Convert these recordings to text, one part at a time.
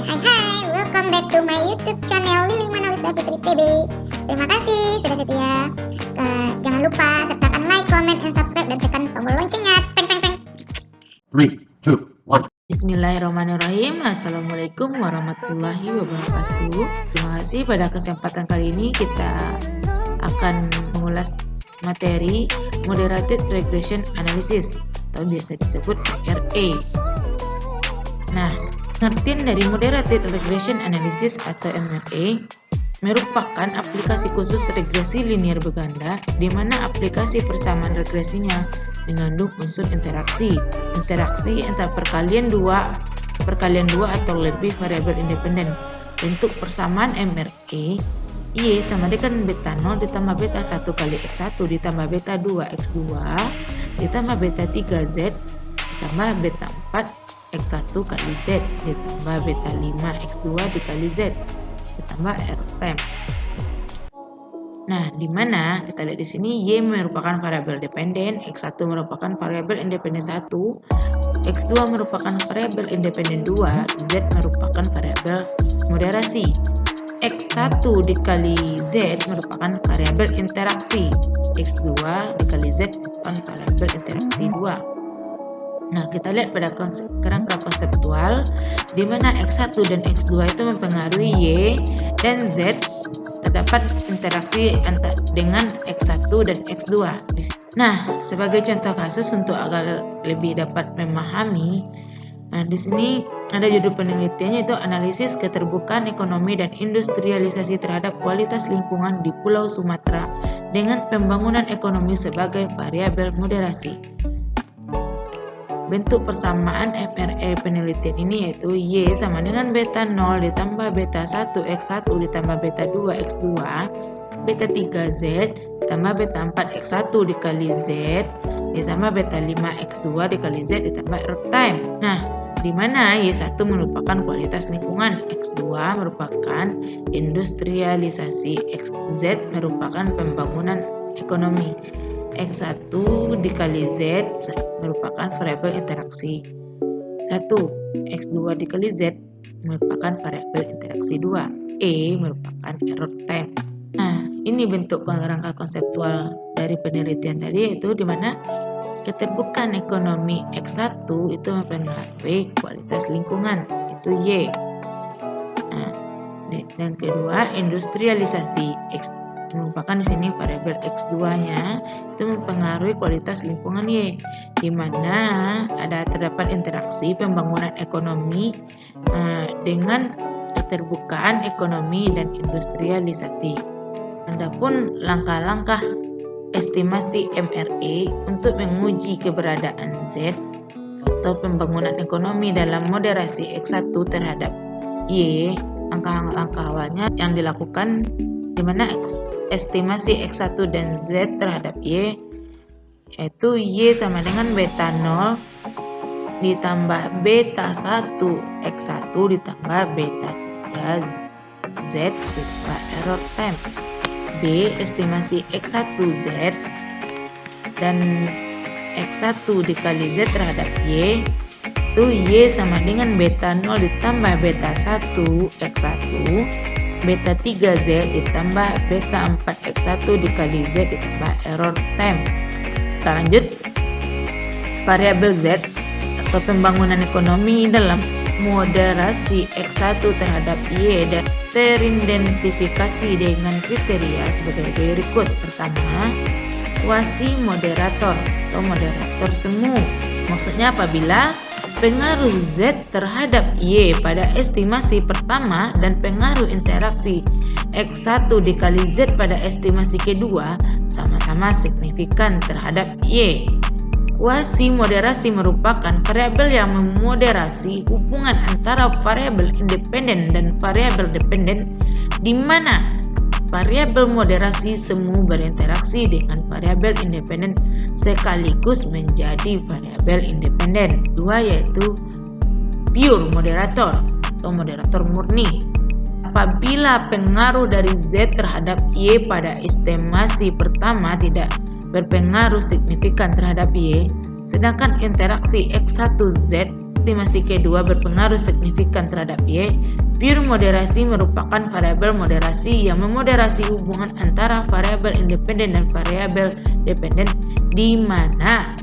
Hai, welcome back to my YouTube channel Lili Manalisda Putri TV. Terima kasih sudah setia. Jangan lupa sertakan like, comment, and subscribe dan tekan tombol loncengnya. Teng teng teng. 3, 2, 1. Bismillahirrahmanirrahim. Assalamualaikum warahmatullahi wabarakatuh. Terima kasih. Pada kesempatan kali ini kita akan mengulas materi Moderated Regression Analysis atau biasa disebut MRA. Nah, pengertian dari Moderated Regression Analysis atau MRA merupakan aplikasi khusus regresi linear berganda di mana aplikasi persamaan regresinya mengandung unsur interaksi antar perkalian dua atau lebih variabel independen. Bentuk persamaan MRA Y sama dengan beta 0 ditambah beta 1 kali X1 ditambah beta 2 X2 ditambah beta 3Z ditambah beta 4 X1 kali Z ditambah beta 5 X2 dikali Z ditambah R prime. Nah, di mana kita lihat di sini Y merupakan variabel dependen, X1 merupakan variabel independen 1, X2 merupakan variabel independen 2, Z merupakan variabel moderasi. X1 dikali Z merupakan variabel interaksi, X2 dikali Z merupakan variabel interaksi 2. Nah, kita lihat pada kerangka konseptual di mana X1 dan X2 itu mempengaruhi Y dan Z. Terdapat interaksi dengan X1 dan X2. Nah, sebagai contoh kasus untuk agar lebih dapat memahami, nah di sini ada judul penelitiannya itu analisis keterbukaan ekonomi dan industrialisasi terhadap kualitas lingkungan di Pulau Sumatera dengan pembangunan ekonomi sebagai variabel moderasi. Bentuk persamaan MRA penelitian ini yaitu Y sama dengan beta 0 ditambah beta 1 X1 ditambah beta 2 X2 beta 3Z ditambah beta 4 X1 dikali Z ditambah beta 5 X2 dikali Z ditambah R time. Nah, di mana Y1 merupakan kualitas lingkungan, X2 merupakan industrialisasi, Z merupakan pembangunan ekonomi. X1 dikali Z merupakan variabel interaksi 1, X2 dikali Z merupakan variabel interaksi 2, E merupakan error time. Nah, ini bentuk kerangka konseptual dari penelitian tadi, yaitu di mana keterbukaan ekonomi X1 itu mempengaruhi kualitas lingkungan, itu Y. Nah, dan kedua, industrialisasi X merupakan di sini variabel X2-nya itu mempengaruhi kualitas lingkungan Y, di mana terdapat interaksi pembangunan ekonomi dengan keterbukaan ekonomi dan industrialisasi. Adapun langkah-langkah estimasi MRA untuk menguji keberadaan Z atau pembangunan ekonomi dalam moderasi X1 terhadap Y, langkah-langkah awalnya yang dilakukan di mana estimasi X1 dan Z terhadap Y yaitu Y sama dengan beta 0 ditambah beta 1 X1 ditambah beta 3 Z ditambah error time. B. Estimasi X1 Z dan X1 dikali Z terhadap Y itu Y sama dengan beta 0 ditambah beta 1 X1 beta 3Z ditambah beta 4 X1 dikali Z ditambah error time. Kita lanjut. Variabel Z atau pembangunan ekonomi dalam moderasi X1 terhadap Y dan teridentifikasi dengan kriteria sebagai berikut. Pertama, kuasi moderator atau moderator semu. Maksudnya apabila pengaruh Z terhadap Y pada estimasi pertama dan pengaruh interaksi X1 dikali Z pada estimasi kedua sama-sama signifikan terhadap Y. Kuasi moderasi merupakan variabel yang memoderasi hubungan antara variabel independen dan variabel dependen, di mana variabel moderasi semu berinteraksi dengan variabel independen sekaligus menjadi variabel independen. Dua, yaitu pure moderator atau moderator murni. Apabila pengaruh dari Z terhadap Y pada estimasi pertama tidak berpengaruh signifikan terhadap Y, sedangkan interaksi X1Z estimasi kedua berpengaruh signifikan terhadap Y, Pure moderasi merupakan variabel moderasi yang memoderasi hubungan antara variabel independen dan variabel dependen, di mana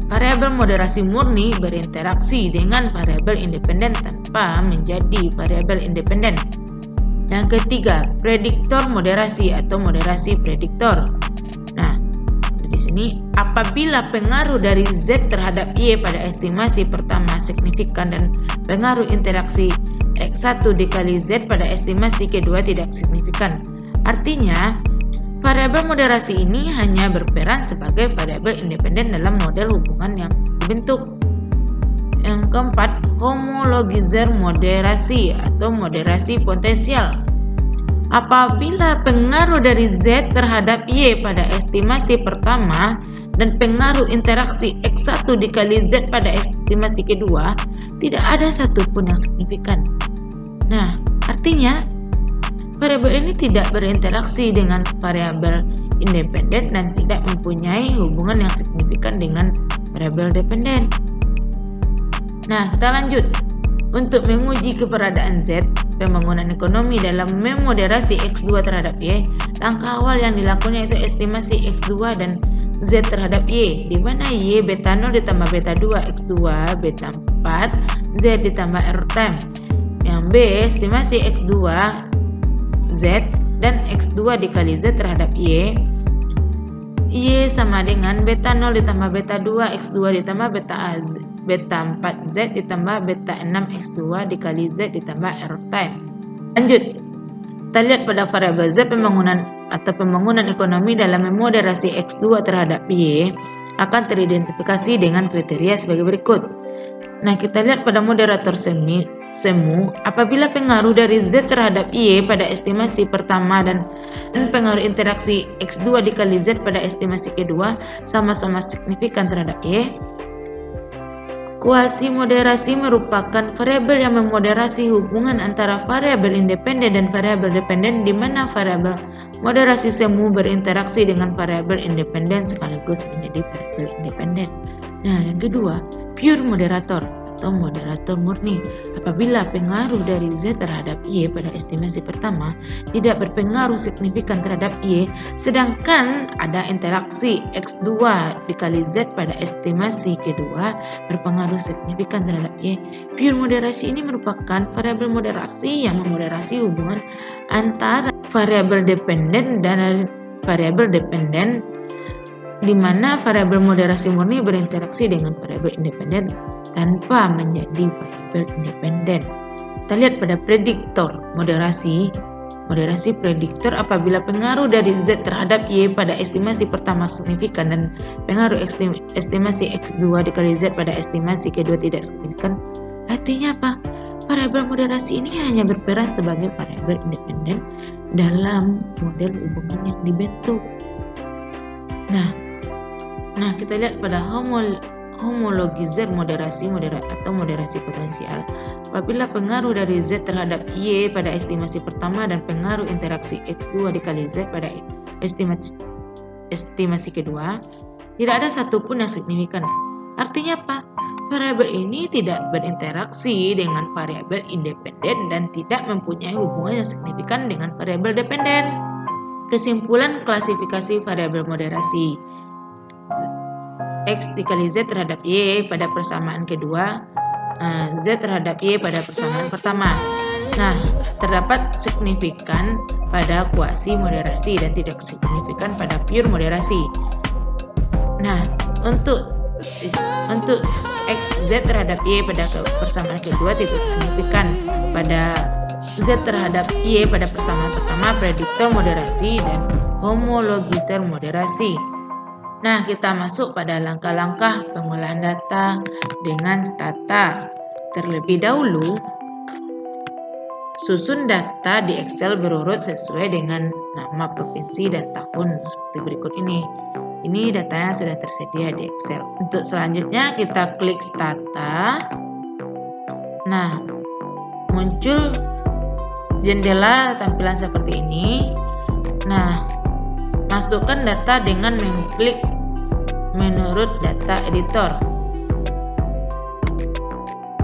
variabel moderasi murni berinteraksi dengan variabel independen tanpa menjadi variabel independen. Yang ketiga, prediktor moderasi atau moderasi prediktor. Nah, di sini apabila pengaruh dari Z terhadap Y pada estimasi pertama signifikan dan pengaruh interaksi X1 dikali Z pada estimasi kedua tidak signifikan. Artinya, variabel moderasi ini hanya berperan sebagai variabel independen dalam model hubungan yang dibentuk. Yang keempat, homologizer moderasi atau moderasi potensial. Apabila pengaruh dari Z terhadap Y pada estimasi pertama dan pengaruh interaksi X1 dikali Z pada estimasi kedua, tidak ada satupun yang signifikan. Nah, artinya variabel ini tidak berinteraksi dengan variabel independen dan tidak mempunyai hubungan yang signifikan dengan variabel dependen. Nah, kita lanjut. Untuk menguji keberadaan Z, pembangunan ekonomi dalam memoderasi X2 terhadap Y, langkah awal yang dilakukannya itu estimasi X2 dan Z terhadap Y, di mana Y beta 0 ditambah beta 2, X2 beta 4, Z ditambah error time. Yang B, estimasi X2 Z dan X2 dikali Z terhadap Y. Y sama dengan beta 0 ditambah beta 2, X2 ditambah beta 4 Z ditambah beta 6 X2 dikali Z ditambah error time. Lanjut, kita lihat pada variabel Z pembangunan ekonomi dalam memoderasi X2 terhadap Y akan teridentifikasi dengan kriteria sebagai berikut. Nah, kita lihat pada moderator semu, apabila pengaruh dari Z terhadap Y pada estimasi pertama dan pengaruh interaksi X2 dikali Z pada estimasi kedua sama-sama signifikan terhadap Y, kuasi moderasi merupakan variabel yang memoderasi hubungan antara variabel independen dan variabel dependen, di mana variabel moderasi semu berinteraksi dengan variabel independen sekaligus menjadi variabel independen. Nah, yang kedua, pure moderator atau moderator murni. Apabila pengaruh dari Z terhadap Y pada estimasi pertama tidak berpengaruh signifikan terhadap Y, sedangkan ada interaksi X2 dikali Z pada estimasi kedua berpengaruh signifikan terhadap Y, pure moderasi ini merupakan variabel moderasi yang memoderasi hubungan antara variabel dependen dan variabel dependen, di mana variabel moderasi murni berinteraksi dengan variabel independen tanpa menjadi variabel independen. Kita lihat pada prediktor moderasi. Moderasi prediktor apabila pengaruh dari Z terhadap Y pada estimasi pertama signifikan dan pengaruh estimasi X2 dikali Z pada estimasi kedua tidak signifikan. Artinya apa? Variabel moderasi ini hanya berperan sebagai variabel independen dalam model hubungan yang dibentuk. Nah, kita lihat pada homologizer moderasi atau moderasi potensial. Apabila pengaruh dari Z terhadap Y pada estimasi pertama dan pengaruh interaksi X2 dikali Z pada estimasi kedua, tidak ada satupun yang signifikan. Artinya apa? Variabel ini tidak berinteraksi dengan variabel independen dan tidak mempunyai hubungan yang signifikan dengan variabel dependen. Kesimpulan klasifikasi variabel moderasi. X dikali Z terhadap Y pada persamaan kedua, Z terhadap Y pada persamaan pertama. Nah, terdapat signifikan pada kuasi moderasi dan tidak signifikan pada pure moderasi. Nah, untuk X Z terhadap Y pada persamaan kedua tidak signifikan. Pada Z terhadap Y pada persamaan pertama, prediktor moderasi dan homologizer moderasi. Nah, kita masuk pada langkah-langkah pengolahan data dengan stata. Terlebih dahulu, susun data di Excel berurut sesuai dengan nama provinsi dan tahun seperti berikut ini. Ini datanya sudah tersedia di Excel. Untuk selanjutnya kita klik stata. Nah, muncul jendela tampilan seperti ini. Nah, masukkan data dengan mengklik menurut data editor.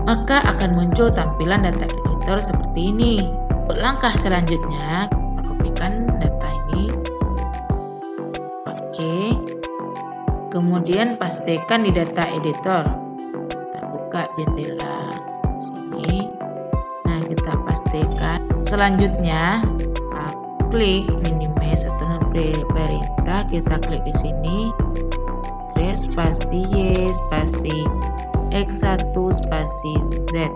Maka akan muncul tampilan data editor editor seperti ini. Untuk langkah selanjutnya, kita kopikan data ini, Oke. Kemudian pastikan di data editor. Kita buka jendela sini. Nah, kita pastikan. Selanjutnya, klik minimize atau perintah. Kita klik di sini. Spasi Y, spasi X1, spasi Z.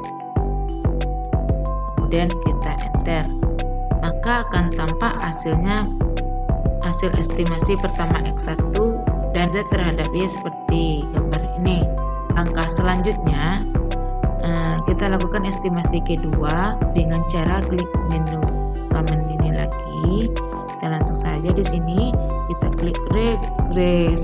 Kemudian kita enter. Maka akan tampak hasilnya, hasil estimasi pertama X1 dan Z terhadap Y seperti gambar ini. Langkah selanjutnya, kita lakukan estimasi kedua dengan cara klik menu command ini lagi. Kita langsung saja di sini kita klik regress,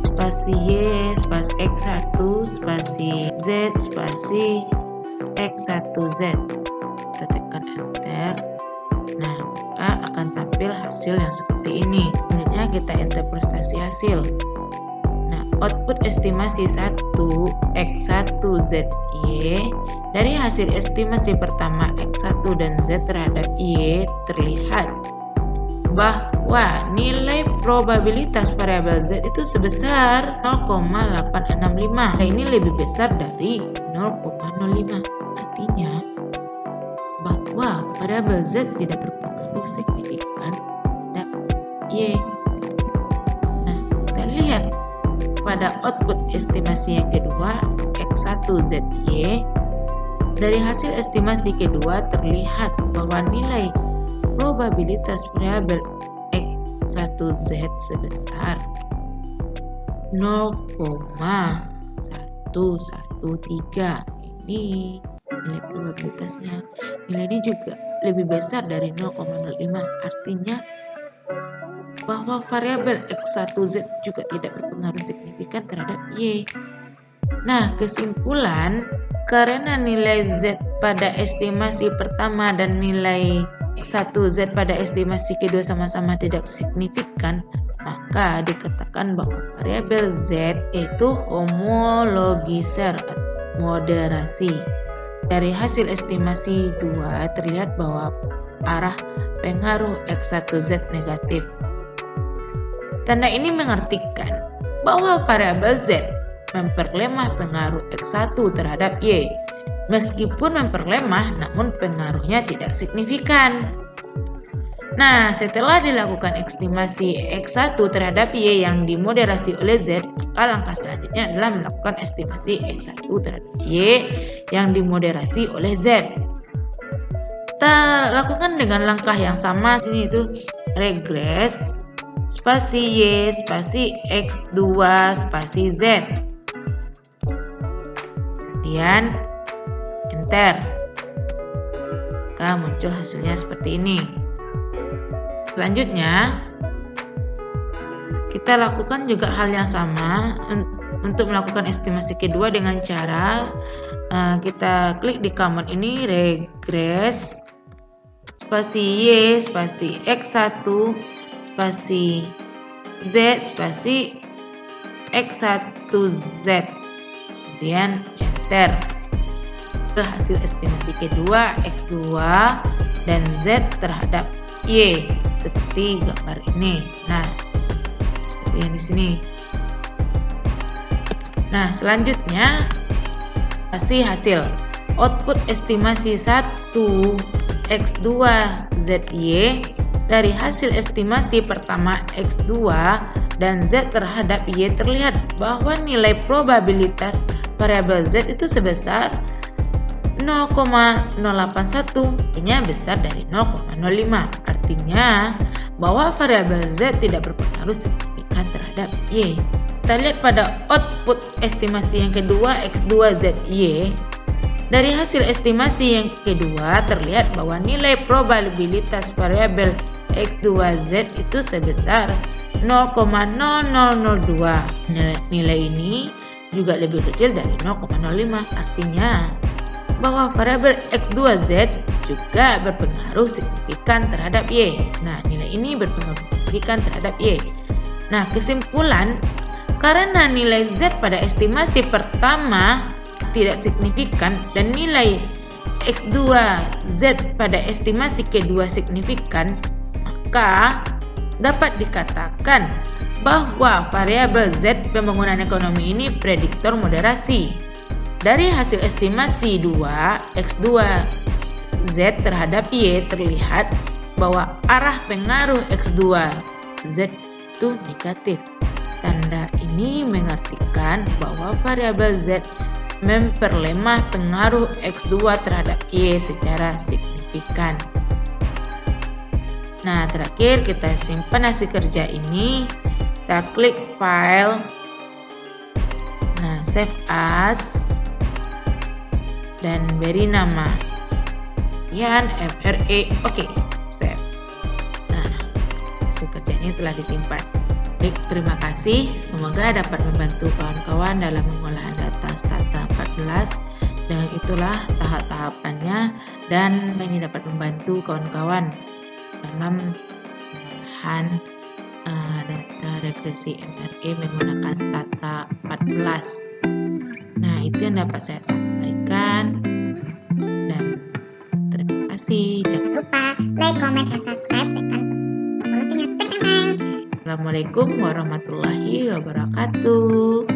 spasi Y, spasi X1, spasi Z, spasi X1Z. Kita tekan enter. Nah, maka akan tampil hasil yang seperti ini. Selanjutnya kita interpretasi hasil. Nah, output estimasi 1 X1ZY dari hasil estimasi pertama X1 dan Z terhadap Y terlihat bahwa nilai probabilitas variabel Z itu sebesar 0,865. Nah, ini lebih besar dari 0,05. Artinya bahwa variabel Z tidak berpengaruh signifikan terhadap Y. Nah, kita lihat pada output estimasi yang kedua X1ZY. Dari hasil estimasi kedua terlihat bahwa nilai probabilitas variabel X1Z sebesar 0,113. Ini nilai probabilitasnya. Nilai ini juga lebih besar dari 0,05. Artinya bahwa variabel X1Z juga tidak berpengaruh signifikan terhadap Y. Nah, kesimpulan, karena nilai Z pada estimasi pertama dan nilai X1Z pada estimasi kedua sama-sama tidak signifikan, maka dikatakan bahwa variabel Z itu homologiser atau moderasi. Dari hasil estimasi 2 terlihat bahwa arah pengaruh X1Z negatif. Tanda ini mengartikan bahwa variabel Z memperlemah pengaruh X1 terhadap Y. Meskipun memperlemah, namun pengaruhnya tidak signifikan. Nah, setelah dilakukan estimasi X1 terhadap Y yang dimoderasi oleh Z, maka langkah selanjutnya adalah melakukan estimasi X1 terhadap Y yang dimoderasi oleh Z. Kita lakukan dengan langkah yang sama, sini itu regress, spasi Y, spasi X2, spasi Z. Kemudian enter. Maka muncul hasilnya seperti ini. Selanjutnya, kita lakukan juga hal yang sama untuk melakukan estimasi kedua dengan cara kita klik di command ini, regress, spasi Y, spasi X1, spasi Z, spasi X1Z. Kemudian enter. Hasil estimasi kedua X2 dan Z terhadap Y seperti gambar ini. Nah, seperti yang di sini. Nah, selanjutnya kasih hasil output estimasi 1 X2ZY dari hasil estimasi pertama X2 dan Z terhadap Y terlihat bahwa nilai probabilitas variabel Z itu sebesar 0,081, artinya besar dari 0,05. Artinya bahwa variabel Z tidak berpengaruh signifikan terhadap Y. Kita lihat pada output estimasi yang kedua X2ZY. Dari hasil estimasi yang kedua terlihat bahwa nilai probabilitas variabel X2Z itu sebesar 0,0002. Nilai ini juga lebih kecil dari 0,05. Artinya bahwa variabel X2Z juga berpengaruh signifikan terhadap Y. Nah, nilai ini berpengaruh signifikan terhadap Y. Nah, kesimpulan, karena nilai Z pada estimasi pertama tidak signifikan dan nilai X2Z pada estimasi Q2 signifikan, maka dapat dikatakan bahwa variabel Z pembangunan ekonomi ini prediktor moderasi. Dari hasil estimasi 2 X2Z terhadap Y terlihat bahwa arah pengaruh X2Z itu negatif. Tanda ini mengartikan bahwa variabel Z memperlemah pengaruh X2 terhadap Y secara signifikan. Nah, terakhir kita simpan hasil kerja ini. Kita klik file. Nah, save as dan beri nama FRE. Oke, save. Nah, hasil kerja ini telah disimpan. Baik, terima kasih. Semoga dapat membantu kawan-kawan dalam pengolahan data Stata 14. Dan itulah tahap-tahapannya, dan ini dapat membantu kawan-kawan dalam pengolahan data regresi MRE menggunakan Stata 14. Nah, itu yang dapat saya sampaikan. Dan terima kasih. Jangan lupa like, comment, and subscribe. Tekan tombol loncengnya. Teng teng teng. Assalamualaikum warahmatullahi wabarakatuh.